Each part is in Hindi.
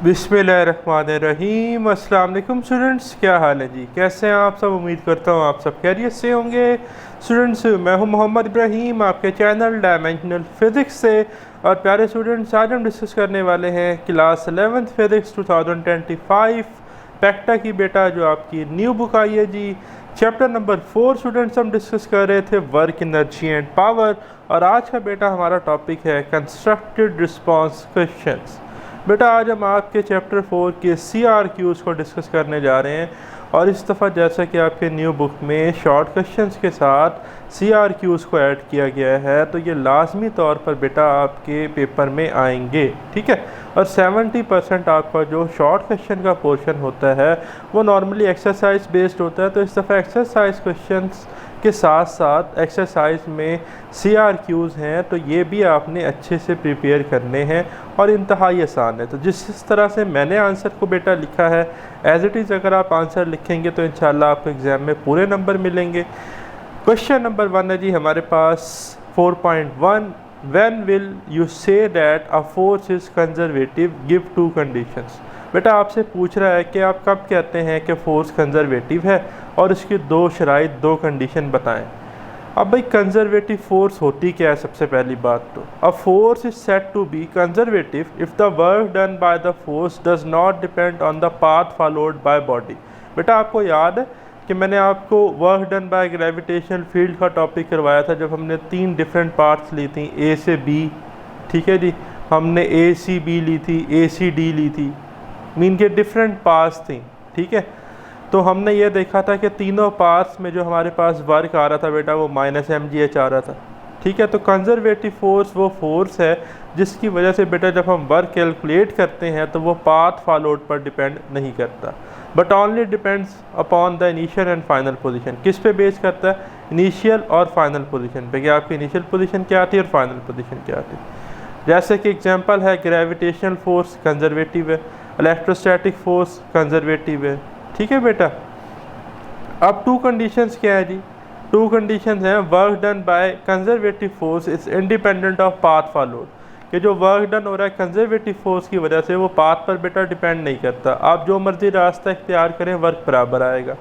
बिस्मिल्लाहिर्रहमानिर्रहीम। अस्सलाम वालेकुम स्टूडेंट्स, क्या हाल है जी? कैसे हैं आप सब? उम्मीद करता हूँ आप सब खैरियत से होंगे। स्टूडेंट्स, मैं हूँ मोहम्मद इब्राहीम आपके चैनल डायमेंशनल फ़िज़िक्स से। और प्यारे स्टूडेंट्स, आज हम डिस्कस करने वाले हैं क्लास 11th फ़िज़िक्स 2025 पैक्टा की बेटा जो आपकी न्यू बुक आई है जी। चैप्टर नंबर 4 स्टूडेंट्स हम डिस्कस कर रहे थे वर्क, एनर्जी एंड पावर। और आज का बेटा हमारा टॉपिक है कंस्ट्रक्टेड रिस्पॉन्स क्वेश्चंस। बेटा आज हम आपके चैप्टर 4 के CRQs को डिस्कस करने जा रहे हैं। और इस दफ़ा जैसा कि आपके न्यू बुक में शॉर्ट क्वेश्चंस के साथ CRQs को ऐड किया गया है, तो ये लाजमी तौर पर बेटा आपके पेपर में आएंगे, ठीक है। और 70% आपका जो शॉर्ट क्वेश्चन का पोर्शन होता है वो नॉर्मली एक्सरसाइज बेस्ड होता है। तो इस दफ़ा एक्सरसाइज क्वेश्चंस के साथ साथ एक्सरसाइज में CRQs हैं, तो ये भी आपने अच्छे से प्रिपेयर करने हैं और इंतहाई आसान है। तो जिस तरह से मैंने आंसर को बेटा लिखा है एज़ इट इज़ अगर आप आंसर लिखेंगे तो इंशाल्लाह आपको एग्ज़ाम में पूरे नंबर मिलेंगे। क्वेश्चन नंबर 1 है जी हमारे पास 4.1, when will you say that a force is conservative, give to conditions. बेटा आपसे पूछ रहा है कि आप कब कहते हैं कि फ़ोर्स कंजर्वेटिव है और इसकी दो शराइत, दो कंडीशन बताएं। अब भाई कंजर्वेटिव फोर्स होती क्या है? सबसे पहली बात तो a force is said to be conservative if the work done by the force does not depend on the path followed by body. बेटा आपको याद है कि मैंने आपको work done by gravitational field का टॉपिक करवाया था जब हमने 3 डिफरेंट पार्ट्स ली थी, ए से बी, ठीक है जी। हमने ACB ली थी, ACD ली थी, मीन के डिफरेंट पार्ट्स थी, ठीक है। तो हमने ये देखा था कि तीनों पार्ट्स में जो हमारे पास वर्क आ रहा था बेटा वो -mgh आ रहा था, ठीक है। तो कंजर्वेटिव फोर्स वो फोर्स है जिसकी वजह से बेटा जब हम वर्क कैलकुलेट करते हैं तो वो पाथ फॉलोड पर डिपेंड नहीं करता, but only depends upon the initial and final position. किस पे बेस करता है? इनिशियल और फाइनल पोजीशन पे, कि आपकी इनिशियल पोजीशन क्या थी और फाइनल पोजीशन क्या थी। जैसे कि एग्जांपल है ग्रेविटेशनल फोर्स कंजर्वेटिव है, इलेक्ट्रोस्टैटिक फोर्स कंजर्वेटिव है, ठीक है बेटा। अब 2 कंडीशंस क्या है जी? 2 कंडीशंस हैं work done by conservative force is independent of path followed, कि जो वर्क डन हो रहा है कंजर्वेटिव फोर्स की वजह से वो पाथ पर बेटा डिपेंड नहीं करता। आप जो मर्जी रास्ता इख्तियार करें वर्क बराबर आएगा।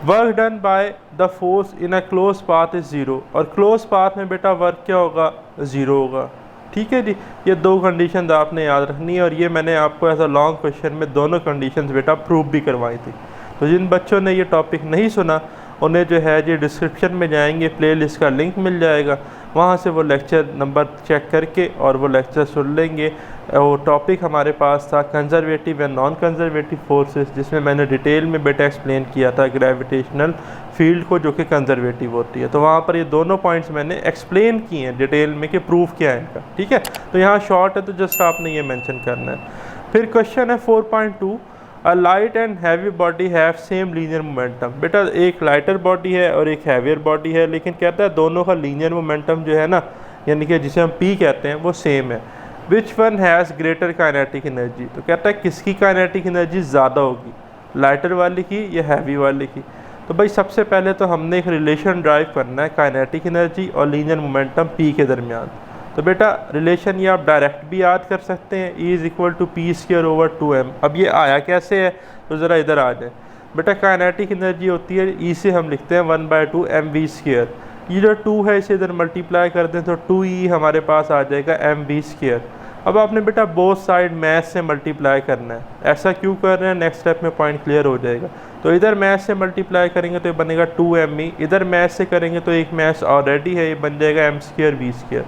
Work done by the force in a close path is zero, और क्लोज पाथ में बेटा वर्क क्या होगा? ज़ीरो होगा, ठीक है जी। ये 2 कंडीशंस आपने याद रखनी है और ये मैंने आपको एज अ लॉन्ग क्वेश्चन में दोनों कंडीशंस बेटा प्रूव भी करवाई थी। तो जिन बच्चों ने ये टॉपिक नहीं सुना उन्हें जो है जी डिस्क्रिप्शन में जाएंगे, प्लेलिस्ट का लिंक मिल जाएगा, वहाँ से वो लेक्चर नंबर चेक करके और वो लेक्चर सुन लेंगे। वो टॉपिक हमारे पास था conservative and non conservative forces, जिसमें मैंने डिटेल में बेटा एक्सप्लेन किया था ग्रेविटेशनल फील्ड को जो कि कंजर्वेटिव होती है। तो वहाँ पर ये दोनों पॉइंट्स मैंने एक्सप्लेन किए हैं डिटेल में कि प्रूफ क्या है इनका, ठीक है। तो यहाँ शॉर्ट है तो जस्ट आपने ये मेंशन करना है। फिर क्वेश्चन है 4.2, a light and heavy body have same linear momentum. बेटा एक लाइटर बॉडी है और एक हैवियर बॉडी है, लेकिन कहता है दोनों का लीनियर मोमेंटम जो है ना, यानी कि जिसे हम P कहते हैं, वो सेम है। Which one has greater kinetic energy? तो कहता है किसकी काइनेटिक एनर्जी ज़्यादा होगी, लाइटर वाले की या हैवी वाले की? तो भाई सबसे पहले तो हमने एक रिलेशन ड्राइव करना है काइनेटिक एनर्जी और लीनियर मोमेंटम P के दरमियान। तो बेटा रिलेशन ये आप डायरेक्ट भी याद कर सकते हैं, E is equal to P²/2m। अब ये आया कैसे है? तो ज़रा इधर आ जाए बेटा। काइनेटिक एनर्जी होती है E से हम लिखते हैं 1/2 mv²। ये जो 2 है इसे इधर मल्टीप्लाई कर दें तो 2E हमारे पास आ जाएगा mv²। अब आपने बेटा बोथ साइड मैथ से मल्टीप्लाई करना है। ऐसा क्यों कर रहे हैं? नेक्स्ट स्टेप में पॉइंट क्लियर हो जाएगा। तो इधर मैथ से मल्टीप्लाई करेंगे तो ये बनेगा 2me, इधर मैथ से करेंगे तो एक मैथ ऑलरेडी है, ये बन जाएगा m²v²।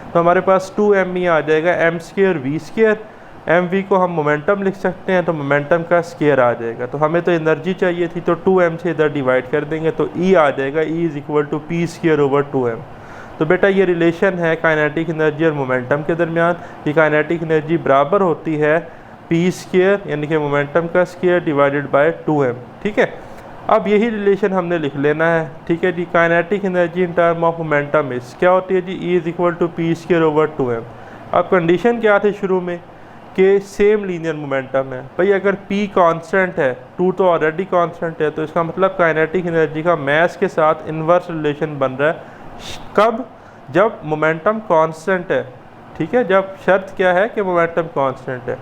तो हमारे पास 2me आ जाएगा m²v²। mv को हम मोमेंटम लिख सकते हैं, तो मोमेंटम का स्केयर आ जाएगा। तो हमें तो एनर्जी चाहिए थी तो 2m से इधर डिवाइड कर देंगे तो E आ जाएगा, E is equal to P²/2m। तो बेटा ये रिलेशन है काइनेटिक एनर्जी और मोमेंटम के दरमियान, कि काइनेटिक एनर्जी बराबर होती है P² यानी कि मोमेंटम का स्केयर डिवाइडेड बाय 2m, ठीक है। अब यही रिलेशन हमने लिख लेना है, ठीक है जी। Kinetic energy in term of momentum इस क्या होती है जी? E is equal to P²/2m। अब कंडीशन क्या थी शुरू में कि सेम लीनियर मोमेंटम है। भाई अगर P कांस्टेंट है, 2 तो ऑलरेडी कांस्टेंट है, तो इसका मतलब काइनेटिक एनर्जी का मास के साथ इन्वर्स रिलेशन बन रहा है। कब? जब मोमेंटम कांस्टेंट है, ठीक है। जब शर्त क्या है कि मोमेंटम कांस्टेंट है।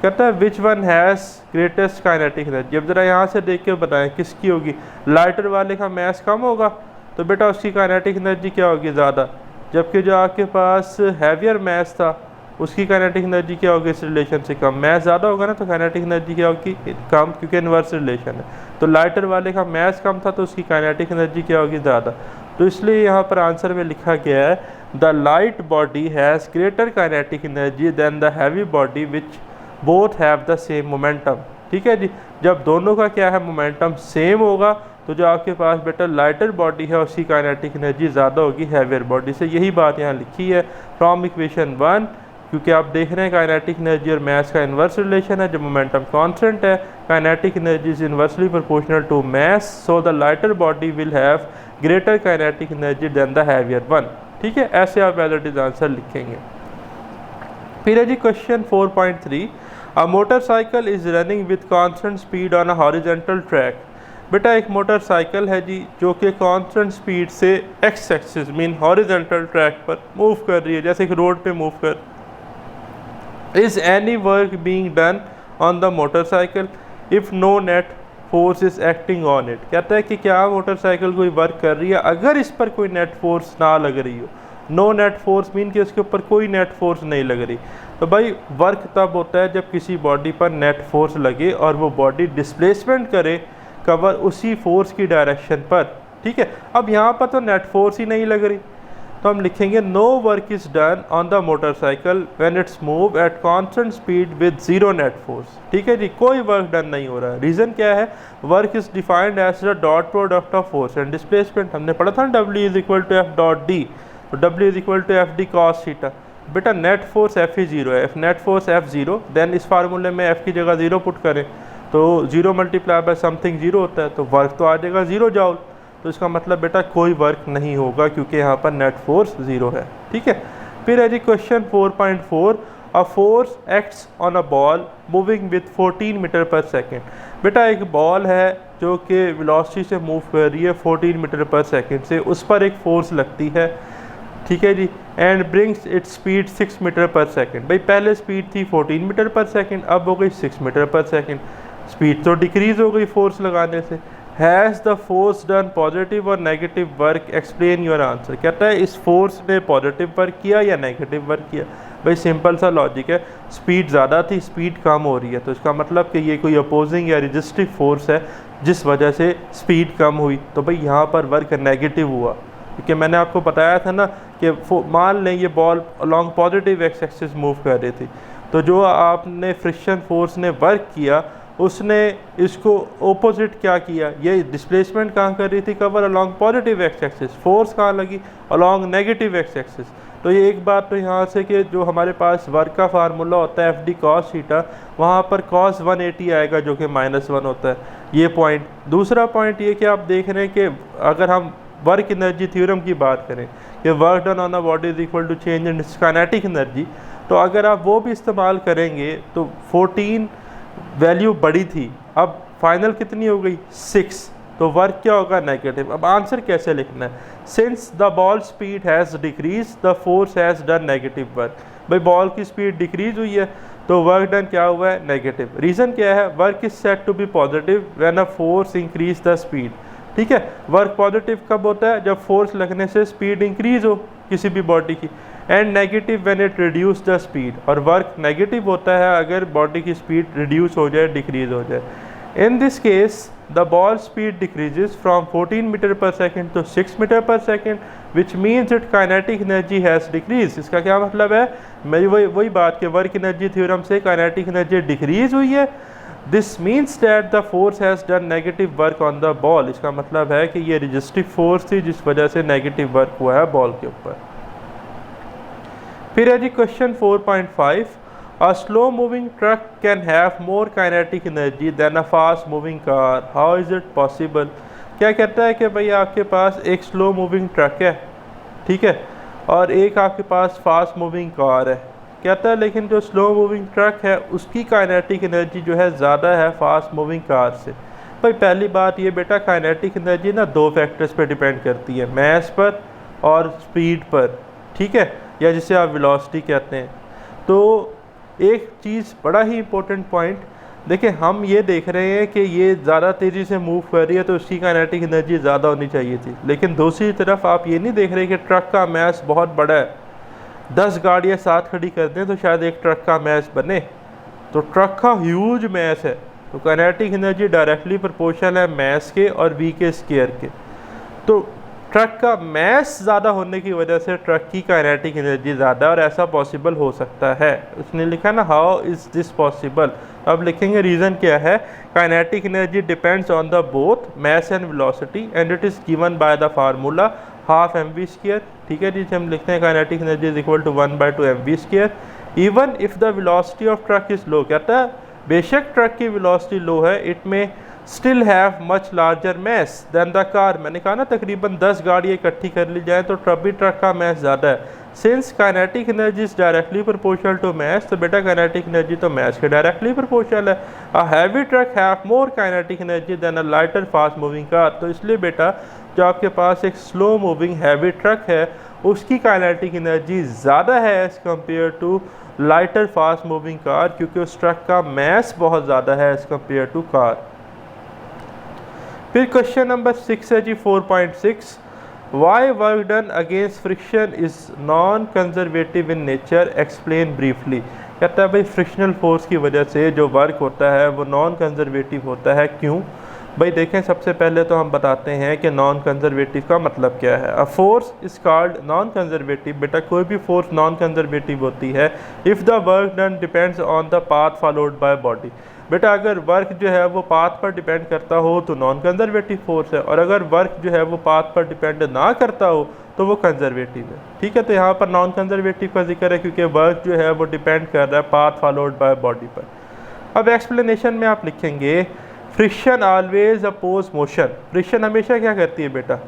कहता है which one has greatest kinetic energy. अब ज़रा यहाँ से देख के बताएं किसकी होगी, लाइटर वाले का मास कम होगा तो बेटा उसकी काइनेटिक एनर्जी क्या होगी, ज़्यादा, जबकि जो आपके पास हैवियर मास था उसकी काइनेटिक एनर्जी क्या होगी इस रिलेशन से कम। मास ज़्यादा होगा ना तो काइनेटिक एनर्जी क्या होगी, कम, क्योंकि इन्वर्स रिलेशन है। तो लाइटर वाले का मास कम था तो उसकी काइनेटिक एनर्जी क्या होगी, ज़्यादा। तो इसलिए यहाँ पर आंसर में लिखा गया है the light body has greater kinetic energy than the heavy body which both have the same momentum. ठीक है जी, जब दोनों का क्या है मोमेंटम सेम होगा तो जो आपके पास बेटा लाइटर बॉडी है उसकी काइनेटिक एनर्जी ज़्यादा होगी हैवियर बॉडी से। यही बात यहाँ लिखी है फ्रॉम इक्वेशन 1, क्योंकि आप देख रहे हैं काइनेटिक एनर्जी और मास का इन्वर्स रिलेशन है, जब मोमेंटम कांस्टेंट है kinetic energy is inversely proportional to mass, so the lighter body will have greater kinetic energy than the heavier one. ठीक है, ऐसे आप एज इट इज आंसर लिखेंगे। फिर है जी question 4.3, a motorcycle is running with constant speed on a horizontal track. बेटा एक मोटरसाइकिल है जी जो कि कांस्टेंट स्पीड से x axis mean horizontal track पर मूव कर रही है, जैसे एक रोड पे मूव कर। Is any work being done on the motorcycle if no net force is acting on it. कहता है कि क्या मोटरसाइकिल कोई वर्क कर रही है अगर इस पर कोई नेट फोर्स ना लग रही हो। नो नेट फोर्स मीन कि उसके ऊपर कोई नेट फोर्स नहीं लग रही। तो भाई वर्क तब होता है जब किसी बॉडी पर नेट फोर्स लगे और वो बॉडी डिस्प्लेसमेंट करे कवर उसी फोर्स की डायरेक्शन पर। ठीक है, अब यहाँ पर तो नेट फोर्स ही नहीं लग रही तो हम लिखेंगे no work is done on the motorcycle when it's move at constant speed with zero net force. ठीक है जी, कोई वर्क डन नहीं हो रहा है। रीज़न क्या है, work is defined as the dot product of force and displacement. हमने पढ़ा था ना W is equal to F dot D, तो W is equal to F D cos theta. बेटा नेट फोर्स एफ ही जीरो है, F net force F zero, then इस फार्मूले में एफ की जगह जीरो पुट करें तो zero multiply by something zero होता है, तो वर्क तो आ जाएगा जीरो जॉउल। तो इसका मतलब बेटा कोई वर्क नहीं होगा क्योंकि यहाँ पर नेट फोर्स जीरो है। ठीक है, फिर है जी question 4.4, a force acts on a ball moving with 14 meter per second. बेटा एक बॉल है जो कि वेलोसिटी से मूव कर रही है 14 मीटर पर सेकेंड से, उस पर एक फोर्स लगती है। ठीक है जी, and brings its speed 6 meter per second. भाई पहले स्पीड थी 14 मीटर पर सेकेंड, अब हो गई 6 मीटर पर सेकेंड, स्पीड तो डिक्रीज हो गई फोर्स लगाने से। Has the force done positive और negative work, explain your answer. कहता है इस फोर्स ने पॉजिटिव वर्क किया या नेगेटिव वर्क किया। भाई सिंपल सा लॉजिक है, स्पीड ज़्यादा थी स्पीड कम हो रही है तो इसका मतलब कि ये कोई अपोजिंग या रेजिस्टिव फोर्स है जिस वजह से स्पीड कम हुई। तो भाई यहाँ पर वर्क नेगेटिव हुआ, क्योंकि मैंने आपको बताया था ना कि मान लें ये ball along positive x axis move कर रही थी, तो जो आपने फ्रिक्शन फोर्स ने वर्क किया उसने इसको ओपोजिट क्या किया, ये डिस्प्लेसमेंट कहाँ कर रही थी, cover along positive x axis, force कहाँ लगी अलॉन्ग नेगेटिव एक्स एक्सिस। तो ये एक बात तो यहाँ से कि जो हमारे पास वर्क का फार्मूला होता है एफ डी कॉस थीटा, वहाँ पर कॉस 180 आएगा जो कि -1 होता है, ये पॉइंट। दूसरा पॉइंट ये कि आप देख रहे हैं कि अगर हम वर्क एनर्जी थ्योरम की बात करें कि work done on a body is equal to change in kinetic energy, तो अगर आप वो भी इस्तेमाल करेंगे तो 14 वैल्यू बड़ी थी, अब फाइनल कितनी हो गई 6, तो वर्क क्या होगा नेगेटिव। अब आंसर कैसे लिखना है, since the ball speed has decrease the force has done negative work. भाई बॉल की स्पीड डिक्रीज हुई है तो वर्क डन क्या हुआ है नेगेटिव। रीज़न क्या है, work is set to be positive when a force increase the speed. ठीक है, वर्क पॉजिटिव कब होता है, जब फोर्स लगने से स्पीड इंक्रीज हो किसी भी बॉडी की, and negative when it reduce the speed, और वर्क नेगेटिव होता है अगर बॉडी की स्पीड रिड्यूस हो जाए डिक्रीज हो जाए। In this case the ball speed decreases from 14 meter per second to 6 meter per second which means it kinetic energy has decrease. इसका क्या मतलब है, मेरी वही बात कि वर्क एनर्जी थ्योरम से काइनेटिक एनर्जी डिक्रीज हुई है। This means that the force has done negative work on the ball. इसका मतलब है कि ये रेजिस्टिव फोर्स थी जिस वजह से नेगेटिव वर्क हुआ है बॉल के ऊपर। फिर है जी question 4.5, a slow moving truck can have more kinetic energy than a fast moving car, how is it possible. क्या कहता है कि भाई आपके पास एक स्लो मूविंग ट्रक है, ठीक है, और एक आपके पास फास्ट मूविंग कार है। कहता है लेकिन जो स्लो मूविंग ट्रक है उसकी काइनेटिक एनर्जी जो है ज़्यादा है फास्ट मूविंग कार से। भाई पहली बात ये बेटा, काइनेटिक एनर्जी ना दो फैक्टर्स पे डिपेंड करती है, मास पर और स्पीड पर, ठीक है, या जिसे आप वेलोसिटी कहते हैं। तो एक चीज़ बड़ा ही इंपॉर्टेंट पॉइंट, देखिए हम ये देख रहे हैं कि ये ज़्यादा तेज़ी से मूव कर रही है तो उसकी काइनेटिक एनर्जी ज़्यादा होनी चाहिए थी, लेकिन दूसरी तरफ आप ये नहीं देख रहे कि ट्रक का मैस बहुत बड़ा है, 10 गाड़ियाँ साथ खड़ी कर दें तो शायद एक ट्रक का मैस बने, तो ट्रक का ह्यूज मैस है, तो काइनेटिक एनर्जी डायरेक्टली प्रोपोर्शनल है मैस के और वी के स्क्वायर के। तो ट्रक का मैस ज़्यादा होने की वजह से ट्रक की काइनेटिक एनर्जी ज़्यादा, और ऐसा पॉसिबल हो सकता है। उसने लिखा ना हाउ इज़ दिस पॉसिबल, अब लिखेंगे रीज़न क्या है। Kinetic energy depends on the both mass and velocity and it is given by the formula half M V square. ठीक है जी, हम लिखते हैं kinetic energy is equal to 1/2 M V square even if the velocity of truck is low. कहता है बेशक ट्रक की वेलोसिटी लो है, it may still have much larger mass than the car. मैंने कहा ना तकरीबन 10 गाड़ियाँ इकट्ठी कर ली जाए तो ट्रक का मैस ज़्यादा है। Since kinetic energy is directly proportional to mass, तो बेटा काइनेटिक एनर्जी तो मैस के डायरेक्टली प्रोपोर्शनल है। A heavy truck have more kinetic energy than a lighter fast moving car. तो इसलिए बेटा जो आपके पास एक स्लो मूविंग हैवी ट्रक है उसकी काइनेटिक एनर्जी ज़्यादा है as compare to lighter fast moving car, क्योंकि उस ट्रक का मैस बहुत ज़्यादा है एज़ कम्पेयर टू कार। फिर क्वेश्चन नंबर 6 है जी 4.6, why work done against friction is non conservative in nature, explain briefly. कहता है भाई फ्रिक्शनल फोर्स की वजह से जो वर्क होता है वो नॉन कंजर्वेटिव होता है, क्यों? भाई देखें, सबसे पहले तो हम बताते हैं कि नॉन कंजर्वेटिव का मतलब क्या है। अ force is called non conservative. बेटा कोई भी फोर्स नॉन कंजर्वेटिव होती है if the work done depends on the path followed by body. बेटा अगर वर्क जो है वो पाथ पर डिपेंड करता हो तो नॉन कंजर्वेटिव फोर्स है, और अगर वर्क जो है वो पाथ पर डिपेंड ना करता हो तो वो कंजर्वेटिव है। ठीक है, तो यहाँ पर नॉन कंजर्वेटिव का जिक्र है क्योंकि वर्क जो है वो डिपेंड कर रहा है पाथ फॉलोड बाय बॉडी पर। अब एक्सप्लेनेशन में आप लिखेंगे friction always oppose motion. Friction हमेशा क्या करती है बेटा?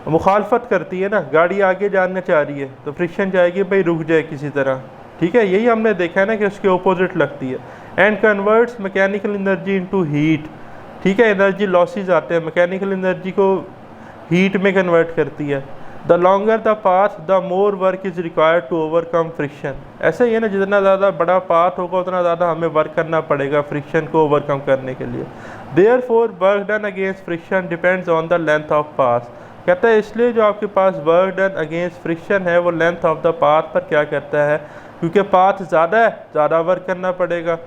मुखालफत करती है ना। गाड़ी आगे जाना चाह रही है तो फ्रिक्शन चाहेगी भाई रुक जाए किसी तरह। ठीक है, यही हमने देखा है ना कि उसके ऑपोजिट लगती है। And converts mechanical energy into heat. ठीक है, एनर्जी लॉसेज आते हैं, मैकेनिकल एनर्जी को हीट में कन्वर्ट करती है। The longer the path the more work is required to overcome friction. ऐसे ही है ना, जितना ज़्यादा बड़ा पाथ होगा उतना ज़्यादा हमें वर्क करना पड़ेगा फ्रिक्शन को ओवरकम करने के लिए। Therefore work done against friction depends on the length of path. कहता है इसलिए जो आपके पास वर्क डन अगेंस्ट फ्रिक्शन है वो लेंथ ऑफ द पाथ पर क्या करता है, क्योंकि पाथ ज़्यादा है ज़्यादा वर्क करना पड़ेगा,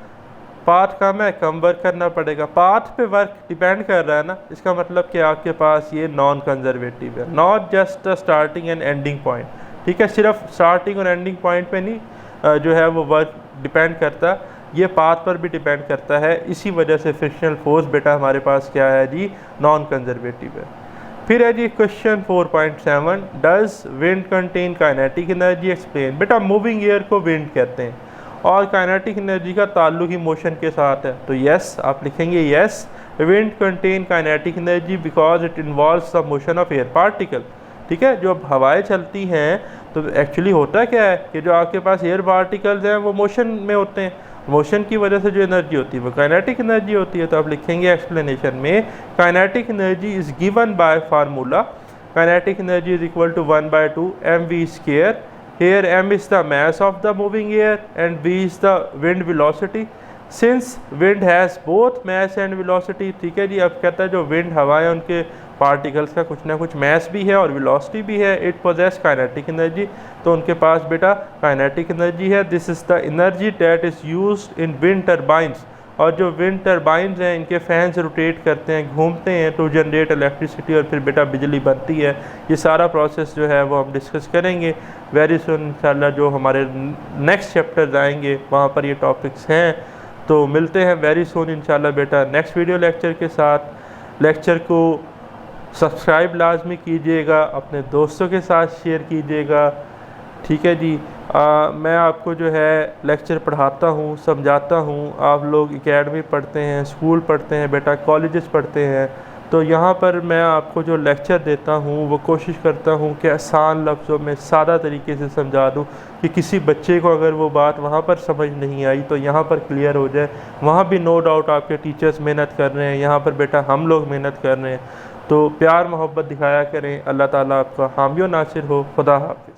पाथ कम है कम वर्क करना पड़ेगा। पाथ पे वर्क डिपेंड कर रहा है ना, इसका मतलब कि आपके पास ये नॉन कंजर्वेटिव है, not just the starting and ending point. ठीक है, सिर्फ स्टार्टिंग और एंडिंग पॉइंट पे नहीं जो है वो वर्क डिपेंड करता, ये पाथ पर भी डिपेंड करता है। इसी वजह से फ्रिक्शनल फोर्स बेटा हमारे पास क्या है जी, नॉन कंजर्वेटिव है। फिर है जी question 4.7, does wind contain kinetic energy, explain. बेटा मूविंग एयर को विंड कहते हैं और काइनेटिक एनर्जी का ताल्लुक ही मोशन के साथ है, तो यस आप लिखेंगे yes wind contain kinetic energy because it involves the motion of air particle. ठीक है, जो हवाएं चलती हैं तो एक्चुअली होता क्या है कि जो आपके पास एयर पार्टिकल्स हैं वो मोशन में होते हैं, मोशन की वजह से जो एनर्जी होती है वो काइनेटिक एनर्जी होती है। तो आप लिखेंगे एक्सप्लेनेशन में kinetic energy is given by formula kinetic energy is equal to 1/2 mv square. Here m is the mass of the moving air and v is the wind velocity. Since wind has both mass and velocity, ठीक है जी, अब कहता है जो wind हवा है उनके पार्टिकल्स का कुछ ना कुछ mass भी है और velocity भी है। It possess kinetic energy, तो उनके पास बेटा kinetic energy है। This is the energy that is used in wind turbines, और जो विंड टर्बाइंस हैं इनके फैंस रोटेट करते हैं, घूमते हैं टू जनरेट इलेक्ट्रिसिटी, और फिर बेटा बिजली बनती है। ये सारा प्रोसेस जो है वो हम डिस्कस करेंगे वेरी सुन इंशाल्लाह। जो हमारे नेक्स्ट चैप्टर्स आएंगे वहाँ पर ये टॉपिक्स हैं, तो मिलते हैं वेरी सुन इंशाल्लाह बेटा नेक्स्ट वीडियो लेक्चर के साथ। लेक्चर को सब्सक्राइब लाजमी कीजिएगा, अपने दोस्तों के साथ शेयर कीजिएगा। ठीक है जी, मैं आपको जो है लेक्चर पढ़ाता हूँ, समझाता हूँ। आप लोग एकेडमी पढ़ते हैं, स्कूल पढ़ते हैं बेटा, कॉलेजेस पढ़ते हैं, तो यहाँ पर मैं आपको जो लेक्चर देता हूँ वो कोशिश करता हूँ कि आसान लफ्ज़ों में सादा तरीके से समझा दूँ कि किसी बच्चे को अगर वो बात वहाँ पर समझ नहीं आई तो यहाँ पर क्लियर हो जाए। वहाँ भी नो डाउट आपके टीचर्स मेहनत कर रहे हैं, यहाँ पर बेटा हम लोग मेहनत कर रहे हैं। तो प्यार मोहब्बत दिखाया करें। अल्लाह ताला आपका हामी और नासिर हो। खुदा हाफ़िज़।